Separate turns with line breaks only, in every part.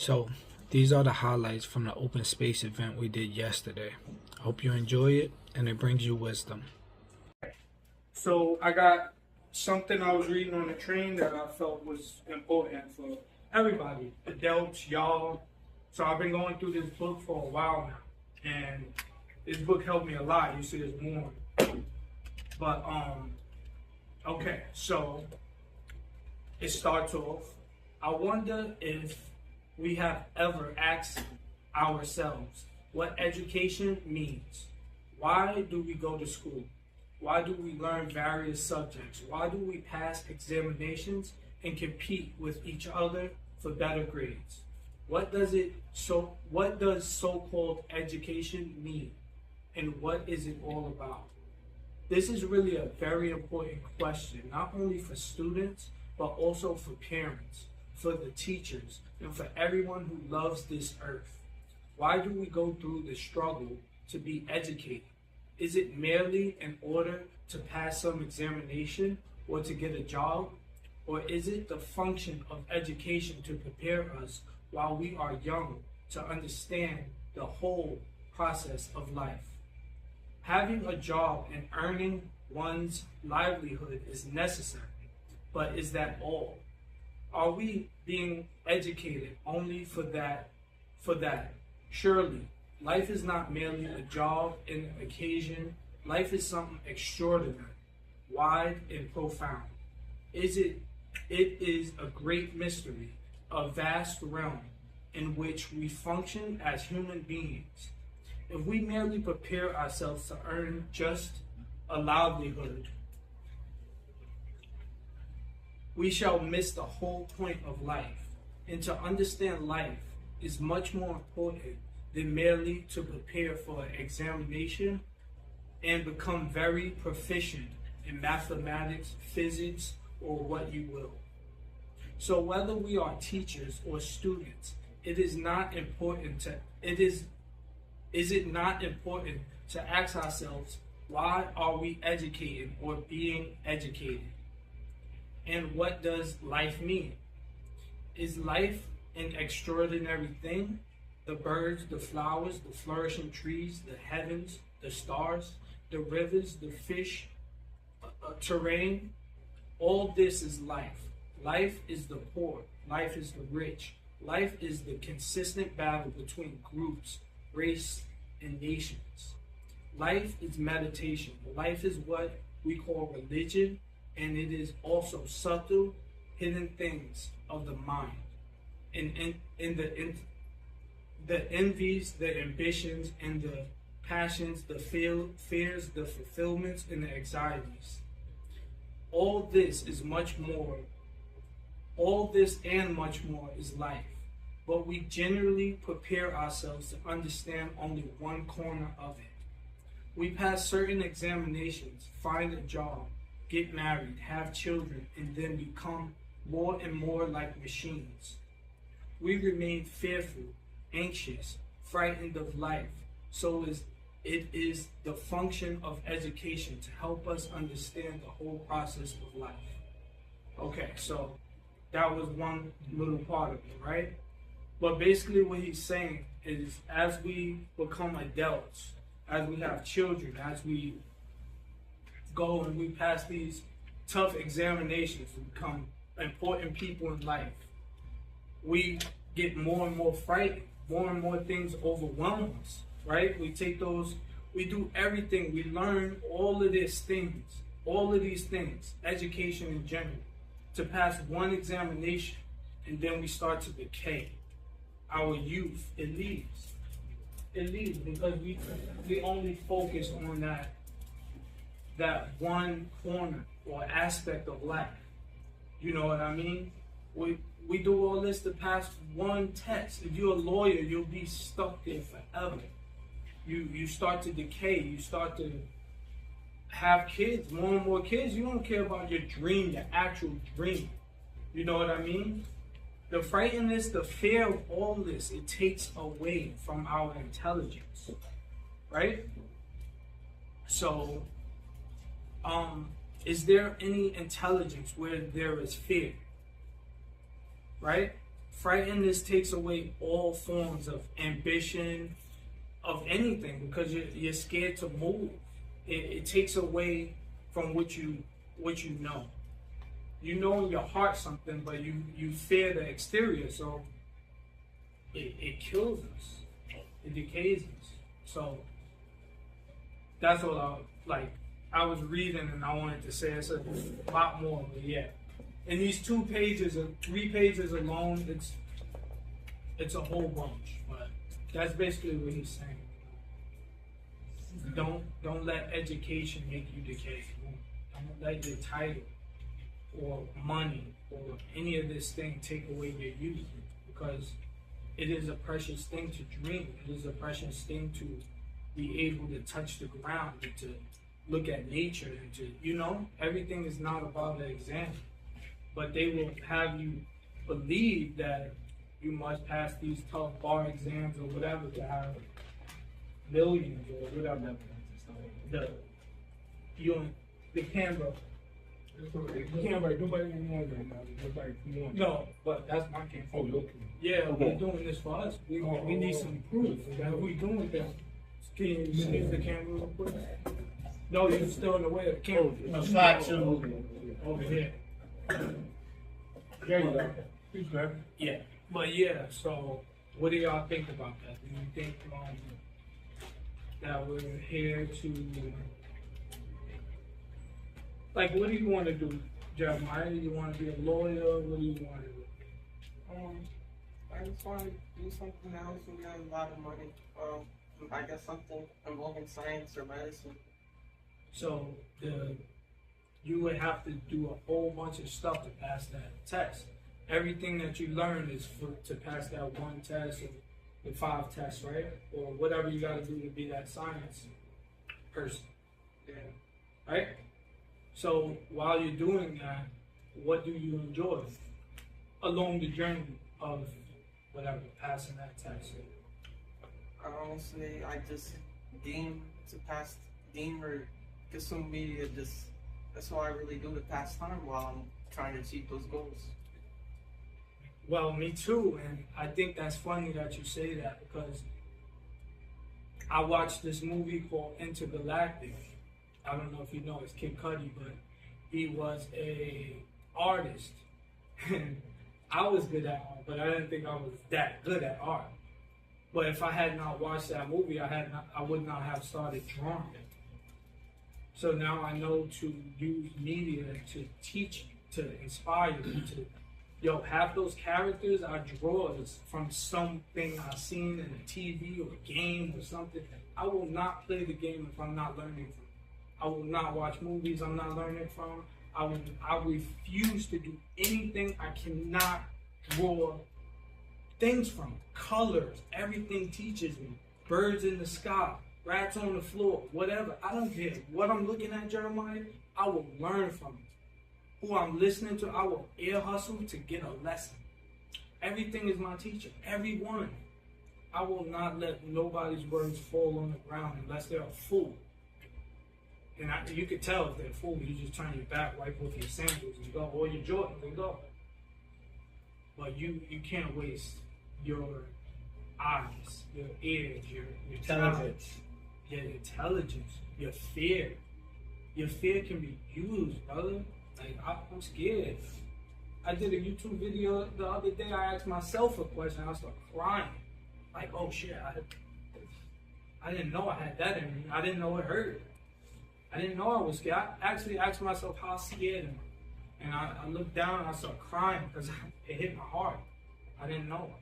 So, these are the highlights from the open space event we did yesterday. I hope you enjoy it and it brings you wisdom.
So I got something I was reading on the train that I felt was important for everybody, adults, y'all. So I've been going through this book for a while now, and this book helped me a lot. You see, there's more. But okay. So it starts off. I wonder if we have ever asked ourselves what education means. Why do we go to school? Why do we learn various subjects? Why do we pass examinations and compete with each other for better grades? What does so-called education mean? And what is it all about? This is really a very important question, not only for students, but also for parents, for the teachers, and for everyone who loves this earth. Why do we go through the struggle to be educated? Is it merely in order to pass some examination or to get a job? Or is it the function of education to prepare us while we are young to understand the whole process of life? Having a job and earning one's livelihood is necessary, but is that all? Are we being educated only for that? Surely, life is not merely a job and an occasion. Life is something extraordinary, wide and profound. It is a great mystery, a vast realm in which we function as human beings. If we merely prepare ourselves to earn just a livelihood, we shall miss the whole point of life. And to understand life is much more important than merely to prepare for an examination and become very proficient in mathematics, physics, or what you will. So whether we are teachers or students, is it not important to ask ourselves, why are we educated or being educated? And what does life mean? Is life an extraordinary thing? The birds, the flowers, the flourishing trees, the heavens, the stars, the rivers, the fish, terrain, all this is life. Life is the poor. Life is the rich. Life is the consistent battle between groups, race, and nations. Life is meditation. Life is what we call religion, and it is also subtle, hidden things of the mind. And the envies, the ambitions, and the passions, the fears, the fulfillments, and the anxieties. All this and much more is life. But we generally prepare ourselves to understand only one corner of it. We pass certain examinations, find a job, get married, have children, and then become more and more like machines. We remain fearful, anxious, frightened of life. So it is the function of education to help us understand the whole process of life. Okay, so that was one little part of it, right? But basically what he's saying is as we become adults, as we have children, as we go and we pass these tough examinations and become important people in life, we get more and more frightened, more and more things overwhelm us, right? We do everything, we learn all of these things, education in general, to pass one examination, and then we start to decay. Our youth, it leaves because we only focus on that one corner or aspect of life. You know what I mean? We do all this to pass one test. If you're a lawyer, you'll be stuck there forever. You start to decay. You start to have kids, more and more kids. You don't care about your dream, your actual dream. You know what I mean? The frightenness, the fear of all this, it takes away from our intelligence, right? So, is there any intelligence where there is fear? Right? Frightenness takes away all forms of ambition, of anything, because you're scared to move. It takes away from what you know. You know in your heart something, but you fear the exterior, so it kills us. It decays us. So that's what I was reading and I wanted to say. It's a lot more, but yeah. In these 2 pages or 3 pages alone, it's a whole bunch. But that's basically what he's saying. Don't let education make you decay. Don't let your title or money or any of this thing take away your youth, because it is a precious thing to dream. It is a precious thing to be able to touch the ground and to look at nature and to, everything is not about the exam. But they will have you believe that you must pass these tough bar exams or whatever to have millions or whatever. The camera. Nobody no, but that's my camera.
Oh, okay.
Yeah, we're doing this for us. We need some proof that we're doing that. Can you see the camera real quick? No, you're still in the way of the camera. Over here.
There you go. He's back.
Yeah, but yeah. So, what do y'all think about that? Do you think that we're here to, like, what do you want to do, Jeremiah? Do you want to be a lawyer? What do you want to do?
I just want to do something else and get a lot of money. I guess something involving science or medicine.
So you would have to do a whole bunch of stuff to pass that test. Everything that you learn is to pass that one test or the 5 tests, right? Or whatever you got to do to be that science person.
Yeah.
Right? So while you're doing that, what do you enjoy along the journey of whatever, passing that test?
Honestly, I just game or consume media. That's what I really do to pass time while I'm trying to achieve those goals.
Well, me too, and I think that's funny that you say that, because I watched this movie called Intergalactic. I don't know if you know, it's Kid Cudi, but he was a artist. And I was good at art, but I didn't think I was that good at art. But if I had not watched that movie, I would not have started drawing. So now I know to use media to teach, to inspire you, half those characters I draw is from something I've seen in a TV or a game or something. I will not play the game if I'm not learning from it. I will not watch movies I'm not learning from. I refuse to do anything I cannot draw things from. Colors, everything teaches me. Birds in the sky, rats on the floor, whatever. I don't care what I'm looking at, Jeremiah. I will learn from it. Who I'm listening to, I will ear hustle to get a lesson. Everything is my teacher, everyone. I will not let nobody's words fall on the ground unless they're a fool. And you could tell if they're a fool. You just turn your back, wipe off your sandals and go, or your Jordans and go. But you can't waste your eyes, your ears, your intelligence, your fear. Your fear can be used, brother. Like, I'm scared. I did a YouTube video the other day. I asked myself a question. I started crying. Like, oh shit, I didn't know I had that in me. I didn't know it hurt. I didn't know I was scared. I actually asked myself how scared am I? And I looked down and I started crying because it hit my heart. I didn't know.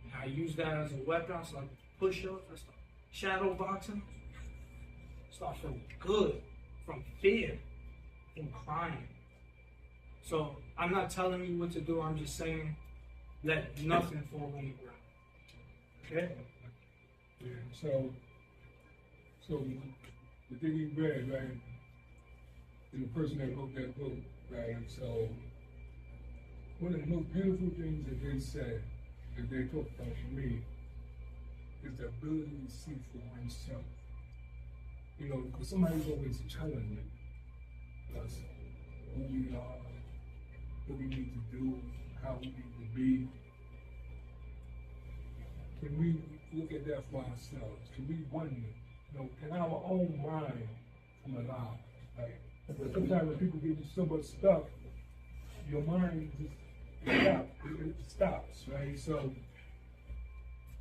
And I used that as a weapon. I started push-ups. I started shadow boxing. I started feeling good from fear. And crying. So I'm not telling you what to do. I'm just saying, let nothing fall on the ground. Okay?
Yeah. So the thing we read, right, and the person that wrote that book, right. So one of the most beautiful things that they said, that they talked about for me, is the ability to see for oneself. Because somebody's always telling us who we are, what we need to do, how we need to be, can we look at that for ourselves? Can we wonder, can our own mind come alive? Like, but sometimes when people give you so much stuff, your mind it stops, right? So,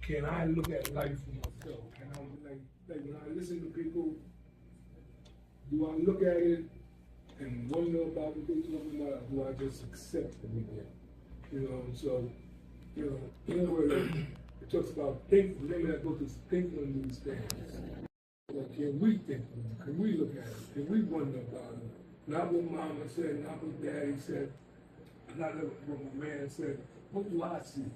can I look at life for myself? Can I, like when I listen to people, do I look at it and wonder about what they're talking about, or do I just accept everything? So, in other words, it talks about thinking. The name of that book is Thinking on These Things. Like, can we think on it? Can we look at it? Can we wonder about it? Not what Mama said, not what Daddy said, not what my man said. What do I see?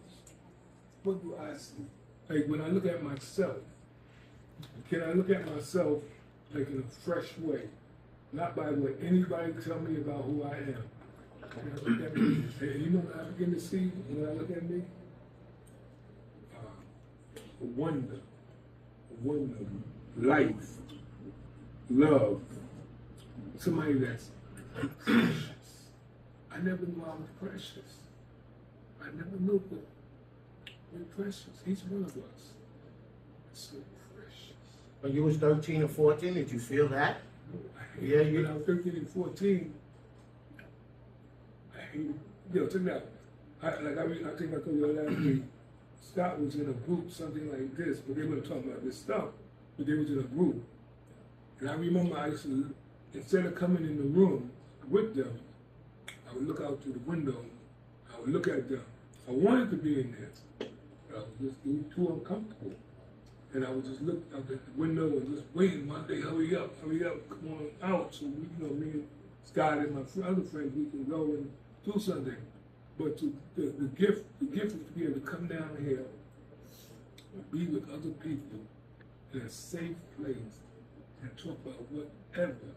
What do I see? Like, when I look at myself, can I look at myself like in a fresh way? Not by what anybody tell me about who I am. Can I look at me? And you know what I begin to see when I look at me? Wonder, life, love. Somebody that's precious. I never knew I was precious. I never knew that we're precious. Each one of us is so precious.
When you was 13 or 14, did you feel that? Yeah,
When I was 13 and 14, I hated, check it out. I think I told you last week, Scott was in a group, something like this, but they weren't talking about this stuff, but they was in a group. And I remember I used to, instead of coming in the room with them, I would look out through the window, I would look at them. I wanted to be in there, but I was just too uncomfortable. And I would just look out the window and just waiting, Monday, hurry up, come on out, so we, me and Scott and my other friends, we can go and do something. But the gift is to be able to come down here and be with other people in a safe place and talk about whatever,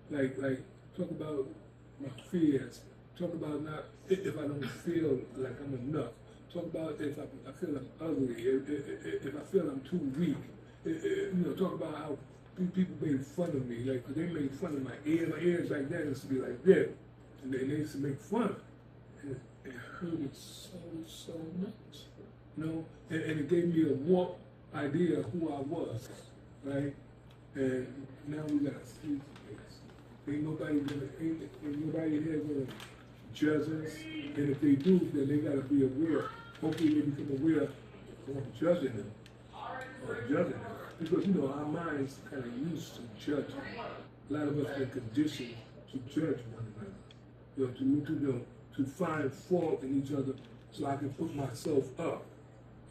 like talk about my fears, talk about not if I don't feel like I'm enough, talk about if I feel I'm ugly, if I feel I'm too weak, talk about how people made fun of me, like 'cause they made fun of my ears back then used to be like this. And they used to make fun. And it hurted so much. And it gave me a more idea of who I was, right? And now we got a safe place. Ain't nobody here gonna judge us. And if they do, then they gotta be aware. Hopefully they become aware of judging them. Because our minds kind of used to judging. A lot of us are conditioned to judge one another. To find fault in each other so I can put myself up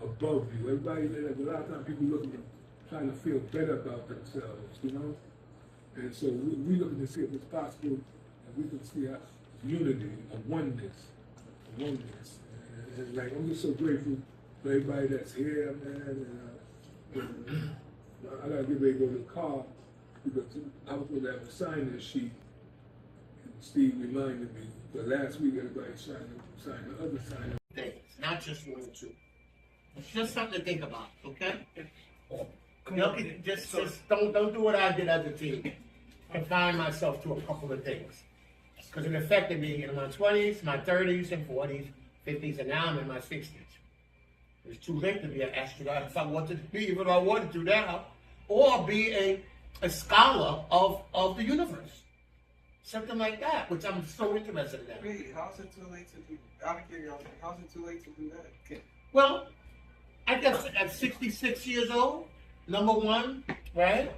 above you. Everybody, like, a lot of times people look at them trying to feel better about themselves, And so we looking to see if it's possible that we can see a unity, a oneness. And like, I'm just so grateful for everybody that's here, man. And I gotta get ready to go to the car because I was going to have a sign-in sheet. Steve reminded me, but last week everybody signed the other sign.
Things, not just one or two. It's just something to think about, okay? Just don't do what I did as a teen. Confine myself to a couple of things. Because it affected me in my 20s, my 30s and 40s, 50s, and now I'm in my 60s. It's too late to be an astronaut if I wanted to be, even though I wanted to now, or be a scholar of the universe. Something like that, which I'm so interested in that.
Wait, how's it too late to do? Out of curiosity, how's it too late to do that? Okay.
Well, I guess at 66 years old, number one, right?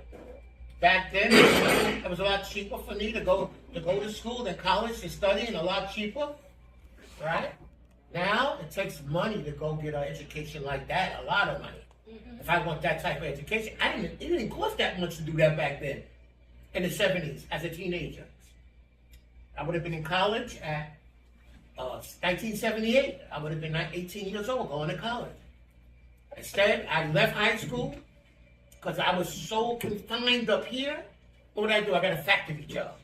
Back then, it was a lot cheaper for me to go to school than college to study, and a lot cheaper, right? Now it takes money to go get an education like that, a lot of money. Mm-hmm. If I want that type of education, it didn't cost that much to do that back then, in the 70s, as a teenager. I would have been in college at 1978. I would have been 18 years old going to college. Instead, I left high school because I was so confined up here. What did I do? I got a factory job.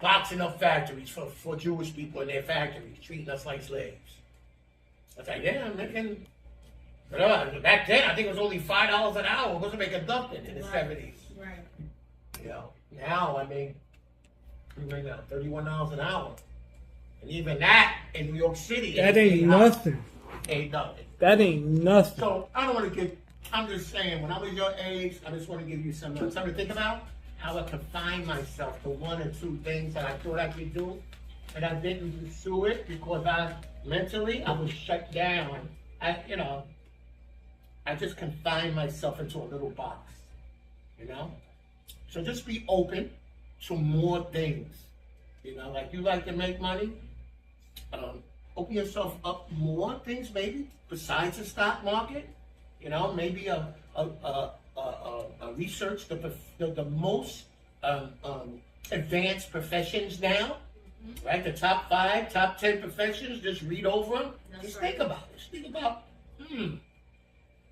Boxing up factories for Jewish people in their factories, treating us like slaves. I was like, yeah, I'm making... Back then, I think it was only $5 an hour. I wasn't making nothing in the 70s. Right. Now, I mean... We make now $31 an hour. And even that in New York City.
That ain't nothing.
Ain't nothing.
That ain't nothing.
So I don't want to give. I'm just saying, when I was your age, I just want to give you something to think about. How I confined myself to one or two things that I thought I could do, and I didn't pursue it because I was shut down. I just confined myself into a little box, you know. So just be open to more things, you know. Like you like to make money, open yourself up more things maybe besides the stock market. You know, maybe a research the most advanced professions now, right? The top 5, top 10 professions. Just read over them. Just think about it. Just think about,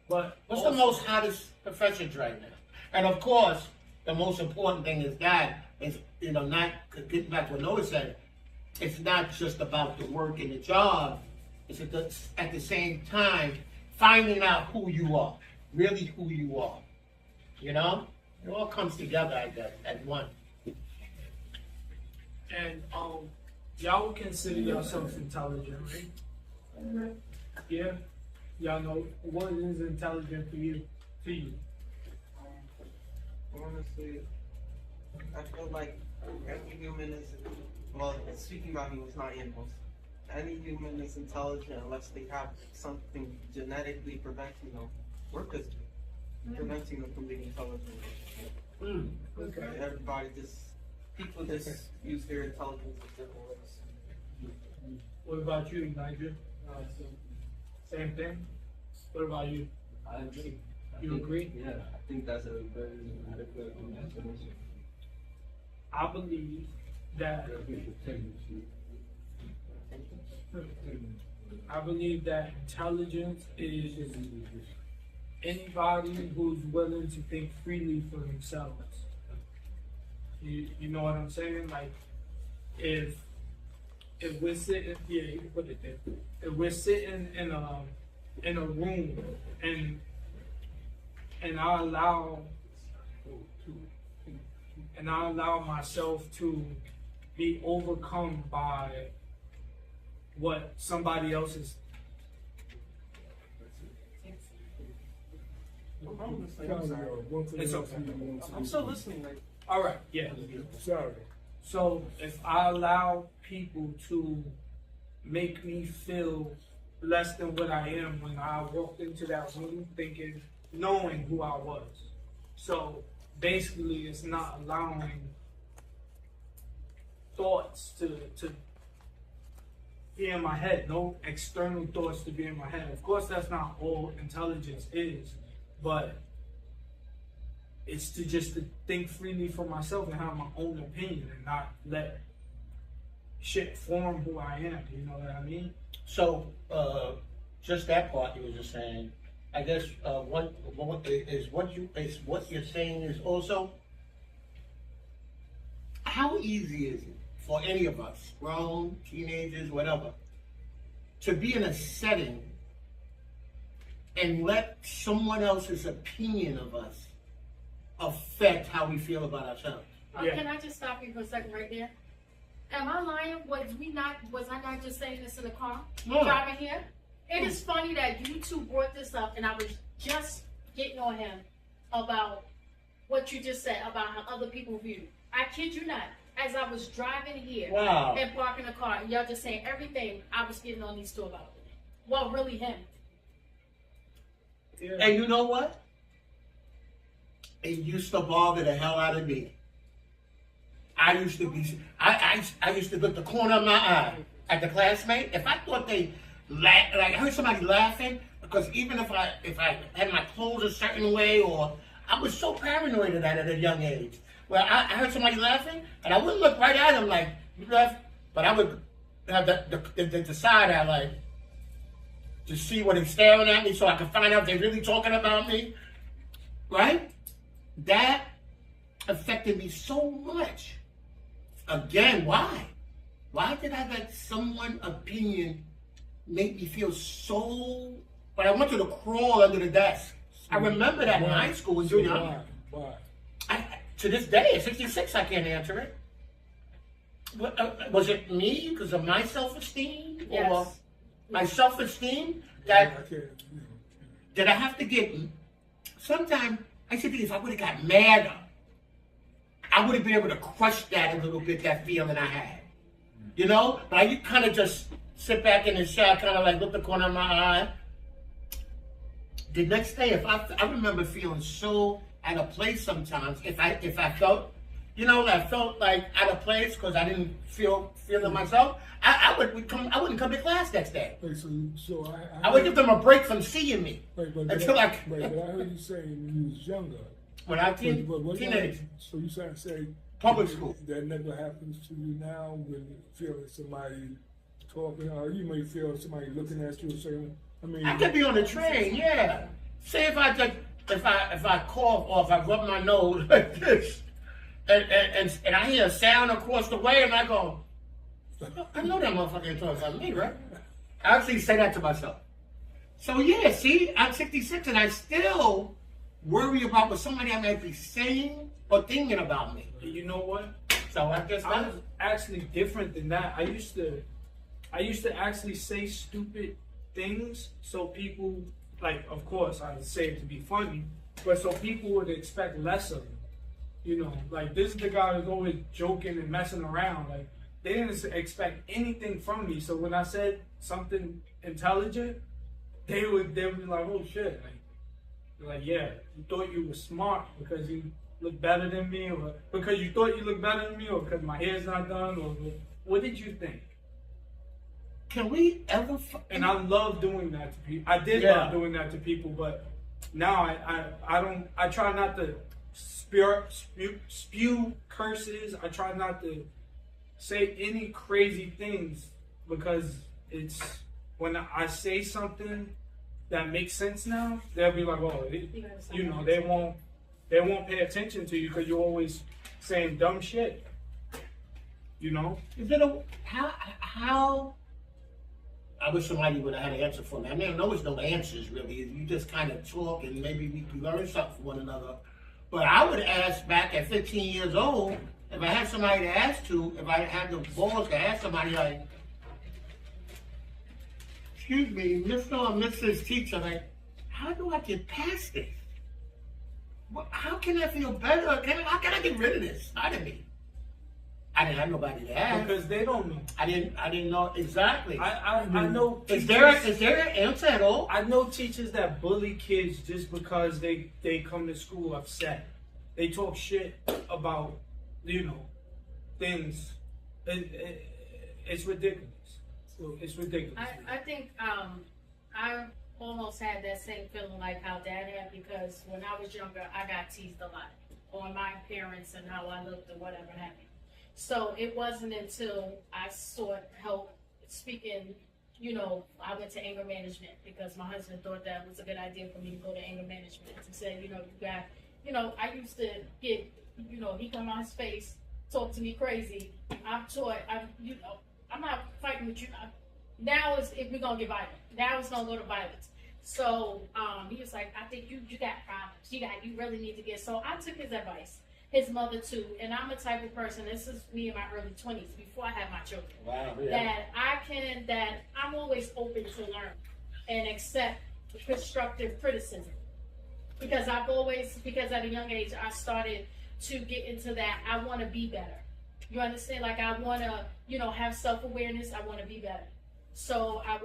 But
what's
also,
the most hottest professions right now? And of course, the most important thing is not getting back to what Noah said. It's not just about the work and the job. It's at the same time finding out who you are, really who you are. You know, it all comes together, I guess, at one.
and y'all would consider yourselves intelligent, right? Yeah. Y'all know what is intelligent for you?
Honestly, I feel like every human is, well, speaking about humans, not animals. Any human is intelligent unless they have something genetically preventing them, or physically preventing them from being intelligent.
Okay.
People just use their intelligence in different ways.
What about you, Nigel? Same thing? What about you?
I agree.
You agree?
Yeah, I think that's a very adequate explanation.
I believe that intelligence is anybody who's willing to think freely for themselves. You know what I'm saying? Like, if we're sitting, yeah, you can put it there. If we're sitting in a room and I allow myself to be overcome by what somebody else is. It's okay.
I'm still listening. Like,
All right, yeah.
Sorry.
So if I allow people to make me feel less than what I am when I walked into that room knowing who I was. So basically it's not allowing thoughts to be in my head, no external thoughts to be in my head. Of course that's not all intelligence is, but it's to think freely for myself and have my own opinion and not let shit form who I am. You know what I mean?
So, just that part you were just saying. I guess what you're saying is also, how easy is it for any of us, grown, teenagers, whatever, to be in a setting and let someone else's opinion of us affect how we feel about ourselves?
Yeah.
Can I just stop you for a second right there? Am I lying? Was I not just saying this in the car?
No.
Driving here? It is funny that you two brought this up and I was just getting on him about what you just said about how other people view you. I kid you not. As I was driving here
Wow.
and parking the car, and y'all just saying everything, I was getting on these two about it. Well, really him.
Yeah.
And you know what? It used to bother the hell out of me. I used to look the corner of my eye at the classmate. If I thought they like I heard somebody laughing, because even if I had my clothes a certain way, or I was so paranoid of that at a young age. Well, I heard somebody laughing, and I wouldn't look right at them like, you laugh, but I would have the side eye, like, to see what they're staring at me so I could find out if they're really talking about me, right? That affected me so much. Again, why? Why did I let someone's opinion make me feel so... But I wanted to crawl under the desk. I remember that in high school and junior high.
Why?
To this day, at 66, I can't answer it. Was it me because of my self-esteem, or
Yes.
my self-esteem
I
that
can't.
did I have to get? Sometimes I should think if I would have got madder, I would have been able to crush that a little bit, that feeling I had. You know, but I kind of just sit back in the shot, kind of like look the corner of my eye. The next day, if I remember feeling so out of place sometimes. If I felt, you know, I felt like out of place because I didn't feel it myself, I wouldn't come to class next day.
Wait, so
I would give them a break from seeing me
But
until
I heard you saying when you was younger.
when I
But what
teenage
So you say
public school.
that never happens to you now when you feel somebody talking, or you may feel somebody looking at you and saying, I mean,
I could be on the train, yeah. Say if I cough or if I rub my nose like this, and I hear a sound across the way, and I go, I know that motherfucker ain't talking about me, right? I actually say that to myself. So yeah, see, I'm 66 and I still worry about what somebody I might be saying or thinking about me.
You know what?
So I guess
I was actually different than that. I used to actually say stupid things so people, like, of course I would say it to be funny, but so people would expect less of me. You know, like, this is the guy who's always joking and messing around. Like, they didn't expect anything from me. So when I said something intelligent, they would be like, oh shit. Like, yeah, you thought you were smart because you look better than me, or because you thought you looked better than me, or because my hair's not done, or what did you think?
Can we ever?
And I love doing that to people. I did
Yeah.
love doing that to people, but now I don't. I try not to spew curses. I try not to say any crazy things, because it's when I say something that makes sense now, they'll be like, oh, you know, they won't pay attention to you because you're always saying dumb shit. You know?
Is it how? I wish somebody would have had an answer for me. I mean, there was no answers really. You just kind of talk and maybe we can learn something from one another. But I would ask back at 15 years old, if I had somebody to ask to, if I had the balls to ask somebody like, excuse me, Mr. or Mrs. Teacher, like, how do I get past this? How can I feel better? How can I get rid of this out of me? I didn't have nobody to ask.
Because they don't know.
I didn't know exactly.
I know.
Is
Teachers,
there an answer at all?
I know teachers that bully kids just because they come to school upset. They talk shit about, you know, things. It's ridiculous. It's ridiculous.
I think I almost had that same feeling like how Dad had, because when I was younger, I got teased a lot on my appearance and how I looked or whatever happened. So it wasn't until I sought help speaking, you know, I went to anger management because my husband thought that was a good idea for me to go to anger management to say, you know, you got, you know, I used to get, you know, he come on his face, talk to me crazy. I'm taught, you know, I'm not fighting with you. Now is if we're gonna get violent. Now it's gonna go to violence. So he was like, I think you got problems. You really need to get. So I took his advice. His mother too, and I'm a type of person. This is me in my early 20s before I had my children.
Wow. Yeah.
That I'm always open to learn and accept constructive criticism, because at a young age I started to get into that. I want to be better. You understand? Like, I want to, you know, have self-awareness. I want to be better. So I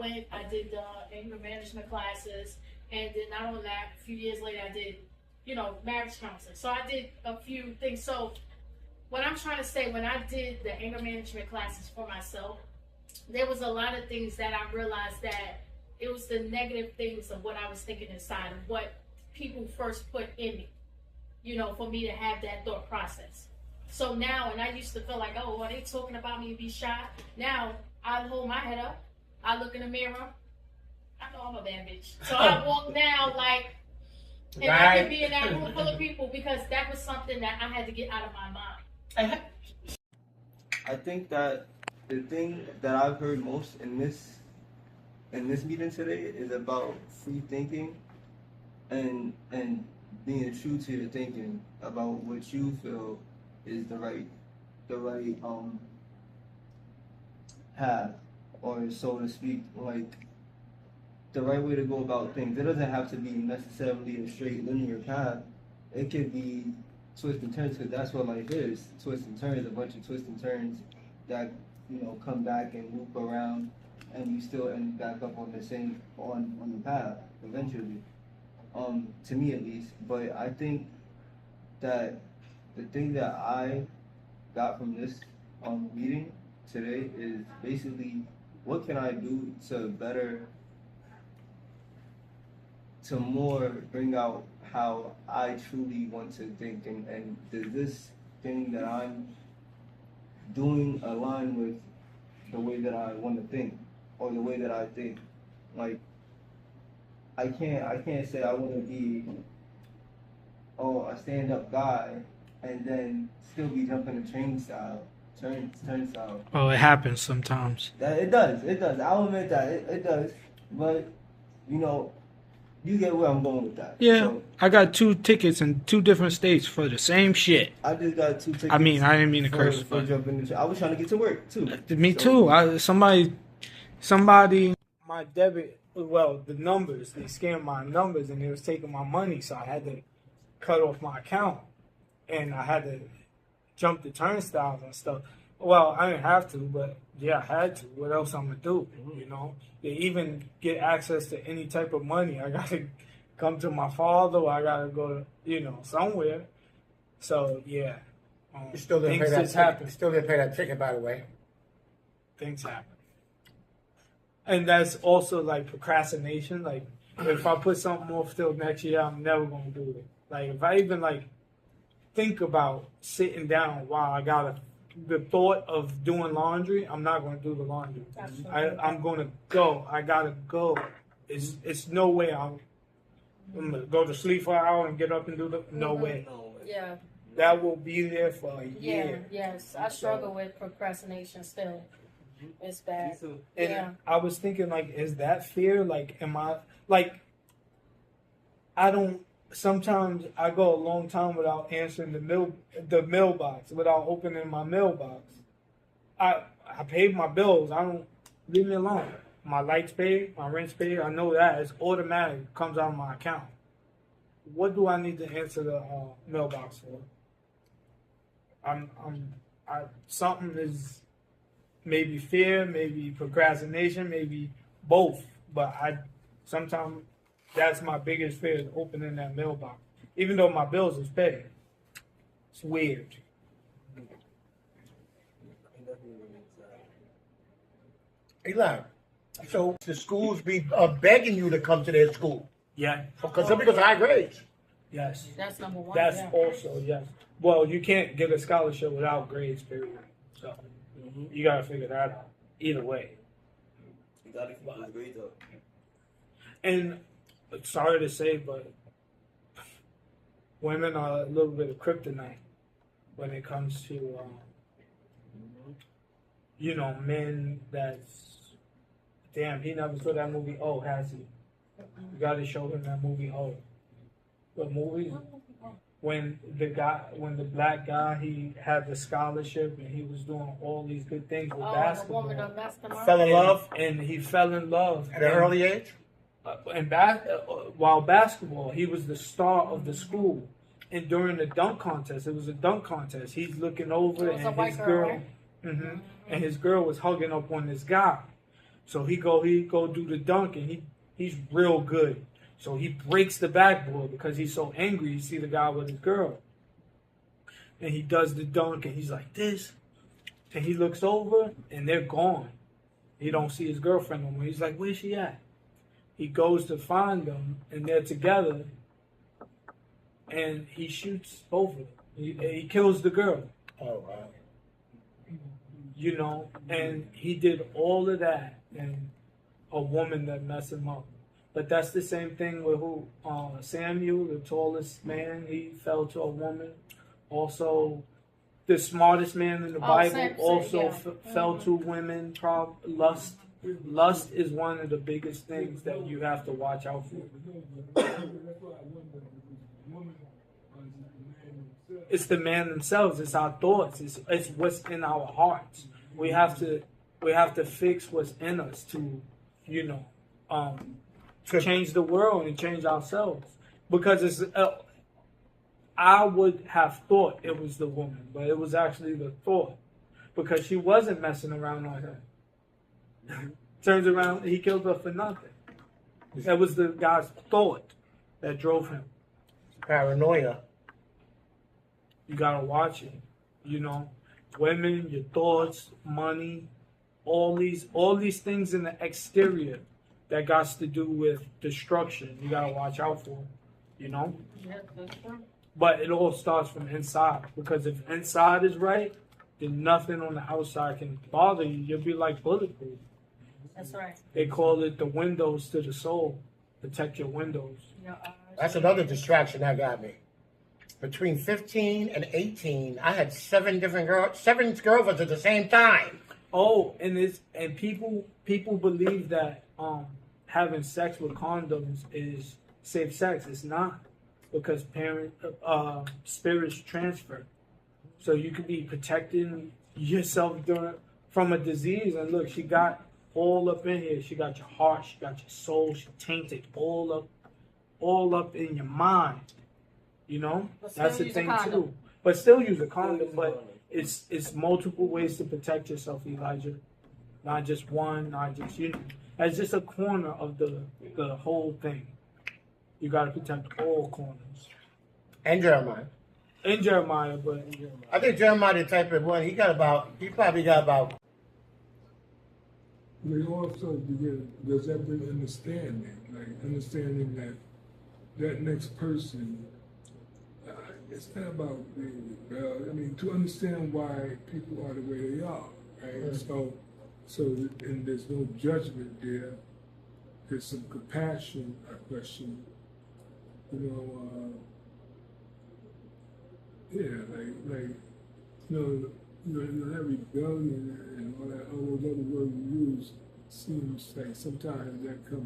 did anger management classes, and then not only that, a few years later I did, you know, marriage counseling. So I did a few things. So what I'm trying to say, when I did the anger management classes for myself, there was a lot of things that I realized that it was the negative things of what I was thinking inside, of what people first put in me, you know, for me to have that thought process. So now, and I used to feel like, oh, are they talking about me and be shy? Now I hold my head up, I look in the mirror, I know I'm a bad bitch. So I walk now like, and I can be in that room full of people, because that was something that I had to get out of my mind.
I think that the thing that I've heard most in this meeting today is about free thinking and being true to your thinking about what you feel is the right path, or so to speak, like the right way to go about things. It doesn't have to be necessarily a straight linear path. It could be twists and turns, because that's what life is. Twists and turns, a bunch of twists and turns that, you know, come back and loop around, and you still end back up on the same on the path eventually. To me at least. But I think that the thing that I got from this meeting today is basically, what can I do to more bring out how I truly want to think, and does this thing that I'm doing align with the way that I want to think, or the way that I think? Like, I can't say I want to be a stand-up guy and then still be jumping the turn style.
Oh, it happens sometimes.
That it does. I'll admit that it does. But you know, you get where I'm going with that.
Yeah,
So,
I got 2 tickets in 2 different states for the same shit.
I just got 2 tickets.
I mean, I didn't mean to curse,
for
but
jumping the. I was trying to get to work too.
me
So,
too. Somebody, my debit. Well, the numbers, they scanned my numbers and they was taking my money, so I had to cut off my account and I had to jump the turnstiles and stuff. Well, I didn't have to, but yeah, I had to. What else I'm gonna do? You know, to even get access to any type of money, I gotta come to my father, or I gotta go to, somewhere. So yeah,
You still didn't
things
pay that
just
ticket.
happen.
You still didn't pay that ticket, by the way.
Things happen. And that's also like procrastination. Like, if I put something off till next year, I'm never gonna do it. Like, if I even think about sitting down while I got the thought of doing laundry, I'm not gonna do the laundry. I'm gonna go. I gotta go. It's no way I'm gonna go to sleep for an hour and get up and do the. No way.
Yeah.
That will be there for a
Yeah.
year.
Yes. I struggle with procrastination still. It's bad.
so
And
Yeah.
I was thinking, is that fear? Am I I don't. Sometimes I go a long time without answering the mailbox, without opening my mailbox. I paid my bills. I don't, leave me alone. My lights paid, my rent's paid. I know that it's automatic. It comes out of my account. What do I need to answer the mailbox for? Something is maybe fear, maybe procrastination, maybe both. But sometimes that's my biggest fear, is opening that mailbox. Even though my bills is paid. It's weird.
Eli, so the schools be begging you to come to their school
Yeah.
because of high grades.
Yes.
That's number one.
That's
yeah.
also, yes. Well, you can't get a scholarship without grades, period. So you gotta figure that out. Either way.
you gotta keep those grades up.
And sorry to say, but women are a little bit of kryptonite when it comes to, men that's, damn, he never saw that movie, Oh, has he? You gotta show him that movie, Oh. What movie? When the black guy, he had the scholarship and he was doing all these good things with
The
basketball.
woman of basketball.
Fell in love
And he fell in love.
at an early age.
While basketball, he was the star of the school. And during the dunk contest, it was a dunk contest. He's looking over,
It was a
and
white
his
girl,
girl,
right?
and his girl was hugging up on this guy. So he go do the dunk, and he's real good. So he breaks the backboard because he's so angry. You see the guy with his girl, and he does the dunk, and he's like this, and he looks over, and they're gone. He don't see his girlfriend no more. He's like, where's she at? He goes to find them, and they're together, and he shoots both of them. He kills the girl,
Oh wow.
and he did all of that, and a woman that messed him up. But that's the same thing with Samuel, the tallest man, he fell to a woman. Also, the smartest man in the Bible
Sam,
also
yeah.
fell to women. Lust. Lust is one of the biggest things that you have to watch out for. It's the man themselves. It's our thoughts. It's what's in our hearts. We have to We have to fix what's in us to, you know, to change the world and change ourselves. Because it's, I would have thought it was the woman, but it was actually the thought. Because she wasn't messing around on him. Turns around, he killed her for nothing. That was the guy's thought that drove him.
Paranoia.
You gotta watch it. You know, women, your thoughts, money, all these things in the exterior that got to do with destruction. You gotta watch out for. You know.
Yeah, that's true.
But it all starts from inside, because if inside is right, then nothing on the outside can bother you. You'll be like bulletproof.
That's right.
They call it the windows to the soul. Protect your windows.
Your eyes.
That's another distraction that got me. Between 15 and 18, I had seven girlfriends at the same time.
Oh, and people believe that having sex with condoms is safe sex. It's not, because spirits transfer. So you could be protecting yourself from a disease. And look, she got all up in here. She got your heart. She got your soul. She tainted all up in your mind. You know,
But still
that's the
use a
thing
condom.
too. But still use a condom. But it's multiple ways to protect yourself, Elijah. Not just one. Not just you. That's just a corner of the whole thing. You got to protect all corners.
And Jeremiah.
In Jeremiah, but
I think Jeremiah the type of one, he probably got about.
They also begin, there's that big understanding, like understanding that next person, it's not about being rebel. I mean, to understand why people are the way they are, right? So, and there's no judgment there. There's some compassion, I question. That rebellion and all that, all those other words you use, seems like sometimes that can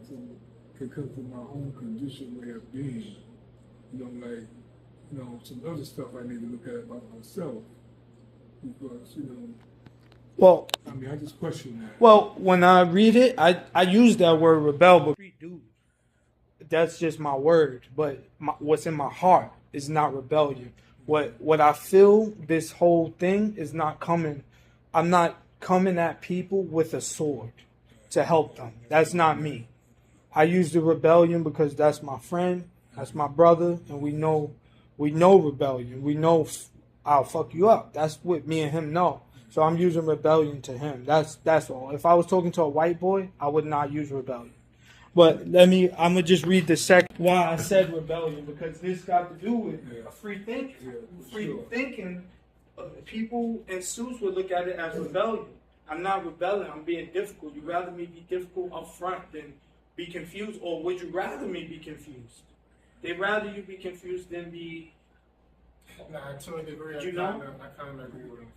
come from my own conditioned way of being. Some other stuff I need to look at about myself, because
well,
I mean, I just question that.
well, when I read it, I use that word rebel, but that's just my word. But what's in my heart is not rebellion. What I feel, this whole thing is not coming. I'm not coming at people with a sword to help them. That's not me. I use the rebellion because that's my friend, that's my brother, and we know rebellion. We know I'll fuck you up. That's what me and him know. So I'm using rebellion to him. That's all. If I was talking to a white boy, I would not use rebellion. But I'm gonna just read the second why I said rebellion, because this got to do with free thinking. Free thinking, people in suits would look at it as rebellion. I'm not rebelling. I'm being difficult. You'd rather me be difficult up front than be confused, or would you rather me be confused? They'd rather you be confused than be.
Nah, to a degree, I
You
kind
know?
of agree with him.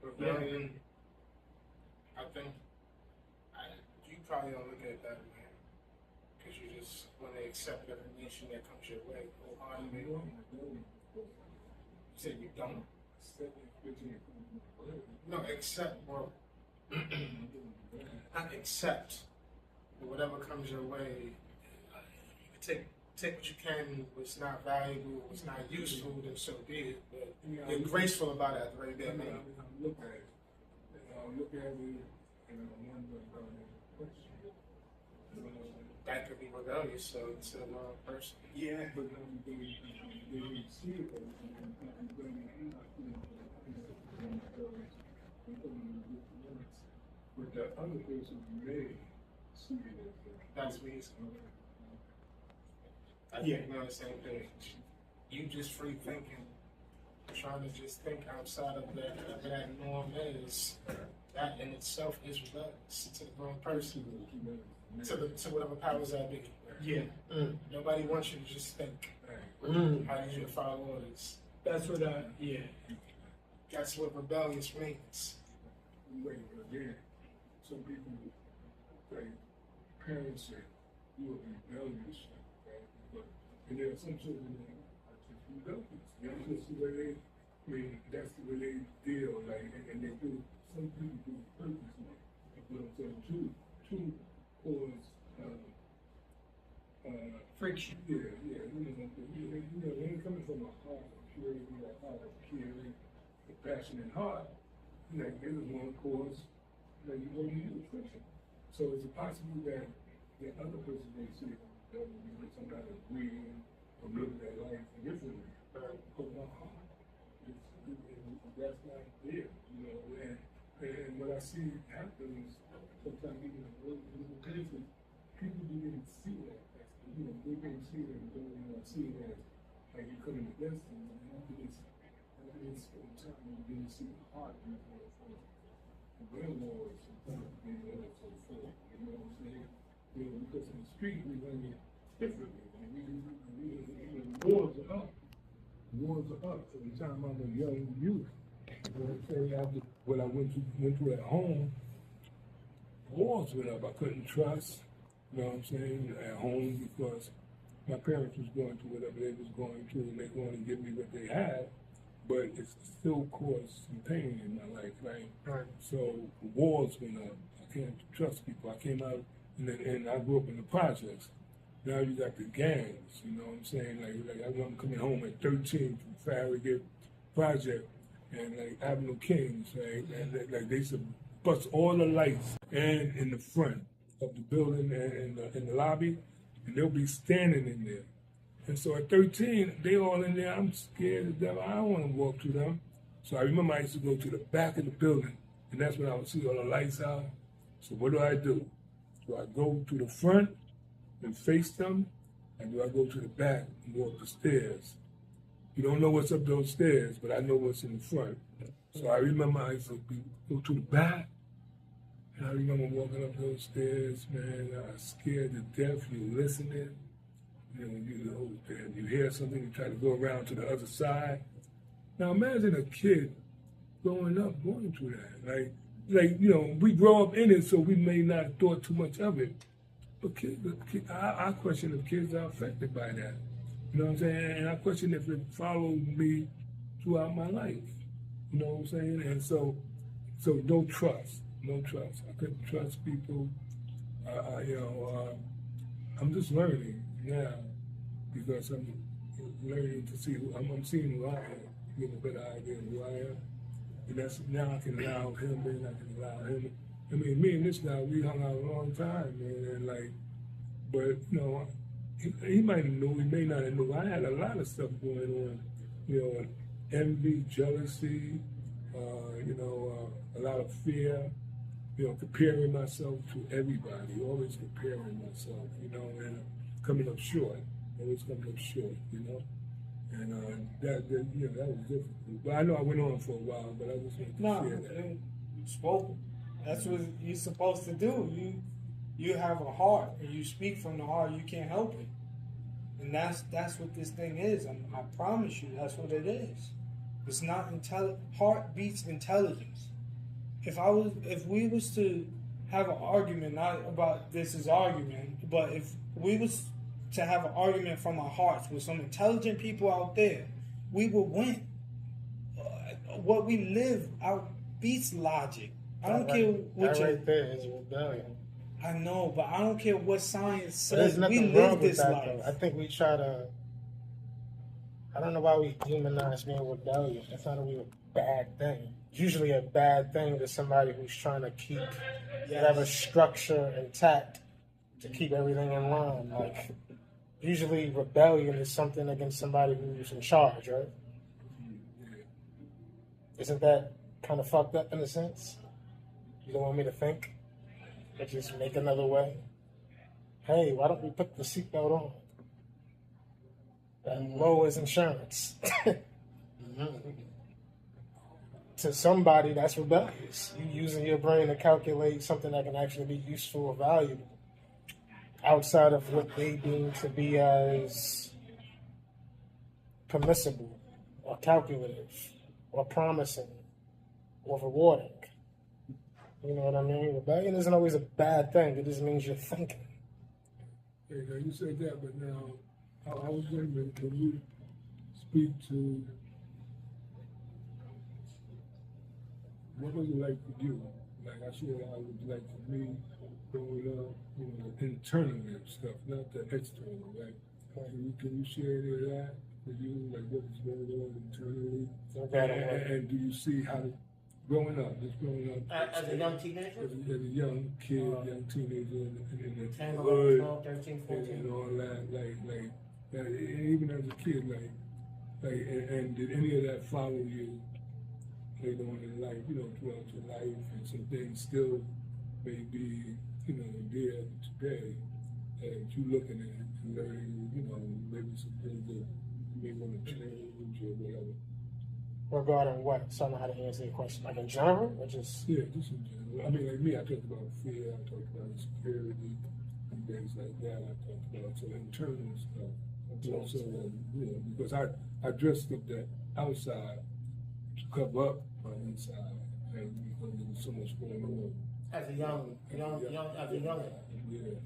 Rebellion, I think, you probably don't look at it that way, because you just want to accept every nation that comes your way wholeheartedly. You said you don't? No, accept, well, not accept, but whatever comes your way, you can take what you can, what's not valuable, what's not useful, then so be it. But you're graceful about it at the very
I
beginning.
look at it. Look at it and I wonder about it.
That could be rebellious, so it's a wrong person.
Yeah.
But then you see it, but the other person may see it.
That's me. I think we're on the same page. You just free thinking, trying to just think outside of that, whatever that norm is. That in itself is rebellious to the wrong person, to whatever powers that be.
Yeah.
Nobody wants you to just think. How you should follow orders.
That's what yeah.
That's what rebellious means.
Wait, again, some people, like, parents say, you are rebellious, right? And there are some children that are just rebellious. That's just the way that's the way they deal, like, and they do, some people do it purposely. what I'm saying, two cause,
Friction.
yeah, when it's coming from a heart of purity, a heart of caring, a passionate heart, like it is one cause, like you go to use friction. So is it possible that the other person may see it, that would be with somebody agreeing or living their life differently? But my heart, that's not there, and what I see happen is sometimes even in little cases, people didn't see that. They didn't see it and don't see it as like you couldn't invest in it. And it's spend time you didn't see the heart in it for the landlords sometimes being there so full. You know what I'm saying? Because in the street we learn it differently. Wars are up. Wars are up. From the time I'm a young youth. You know what I'm saying? After what I went through at home, wars went up. I couldn't trust. You know what I'm saying, at home, because my parents was going through whatever they was going through and they wanted to give me what they had, but it still caused some pain in my life, right?
Right.
So wars went up. I can't trust people. I came out and I grew up in the projects. Now you got the gangs, you know what I'm saying? Like I remember coming home at 13 from Farragut Project and like Avenue Kings, right? And like they used to bust all the lights and in the front of the building and in the lobby, and they'll be standing in there. And so at 13, they all in there. I'm scared to death. I don't want to walk through them. So I remember I used to go to the back of the building, and that's when I would see all the lights out. So what do? Do I go to the front and face them, and do I go to the back and go up the stairs? You don't know what's up those stairs, but I know what's in the front. So I remember I used to go to the back. And I remember walking up those stairs, man, I was scared to death. You listening, you hear something, you try to go around to the other side. Now imagine a kid growing up going through that. Like we grow up in it, so we may not have thought too much of it. But I question if kids are affected by that. You know what I'm saying? And I question if it followed me throughout my life. You know what I'm saying? And so don't trust. No trust. I couldn't trust people. I'm just learning now because I'm learning to see I'm seeing who I am, get a better idea of who I am. And that's now I can allow him in, I can allow him. I mean, me and this guy, we hung out a long time, man, and but he might have known, he may not have known. I had a lot of stuff going on, envy, jealousy, a lot of fear. Comparing myself to everybody, always comparing myself, and coming up short, always coming up short, and that was difficult. But I know I went on for a while, but I just wanted to share that.
You spoke. That's what you're supposed to do. You have a heart, and you speak from the heart. You can't help it, and that's what this thing is. I promise you, that's what it is. It's not heart beats intelligence. If we was to have an argument, not about this is argument, but if we was to have an argument from our hearts with some intelligent people out there, we would win. What we live out beats logic. I don't care what
right there is rebellion.
I know, but I don't care what science
But there's
says.
nothing
We
wrong
live
with
this
that,
life.
though. I think we try to. I don't know why we demonize being rebellious. That's not really a bad thing. It's usually a bad thing to somebody who's trying to keep whatever structure intact to keep everything in line. Like, usually rebellion is something against somebody who's in charge, right? Isn't that kind of fucked up in a sense? You don't want me to think? But just make another way? Hey, why don't we put the seatbelt on? That lowers insurance. To somebody, that's rebellious. You using your brain to calculate something that can actually be useful or valuable outside of what they deem to be as permissible or calculative or promising or rewarding. You know what I mean? Rebellion isn't always a bad thing. It just means you're thinking.
Hey, now you said that, but now I was wondering, when you speak to, what was it like for you Like I shared how it was like for me growing up, you know, internally and stuff, not the external, right? Can you share any of that for you, like what was going on internally? And do you see how growing up,
As a young teenager?
as a young kid, young teenager, in the
10, 11,
hood,
12, 13, 14.
and all that, like, even as a kid, and did any of that follow you later on in life, you know, throughout your life, and some things still may be, you know, there today that you looking at and learning, you know, maybe some things that you may want to change or whatever.
Regarding what? So I know how to answer your question. Like in general, or just?
Yeah, just in general. I mean, like me, I talked about fear, I talked about insecurity, and things like that. I talked about some internal stuff. So, you know, because I dressed up that outside to cover up my inside, and because there was so much going on.
As a young, as a young.
Yeah.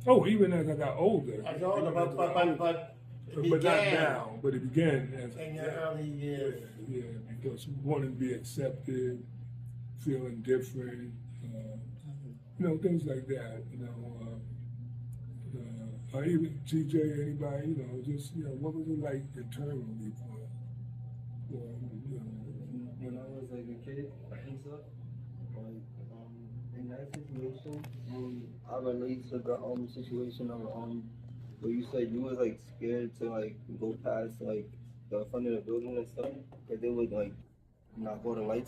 Oh, even as I got older.
As you're older, but
But not now. But it began as
in your early years.
Yeah, because wanting to be accepted, feeling different, you know, things like that. You know, even TJ, anybody, you know, just what was it like internally for you know,
When I was like a kid and stuff, like in that situation, I relate to the situation of where you said you was like scared to like go past like the front of the building and stuff, because they would like knock all the lights out.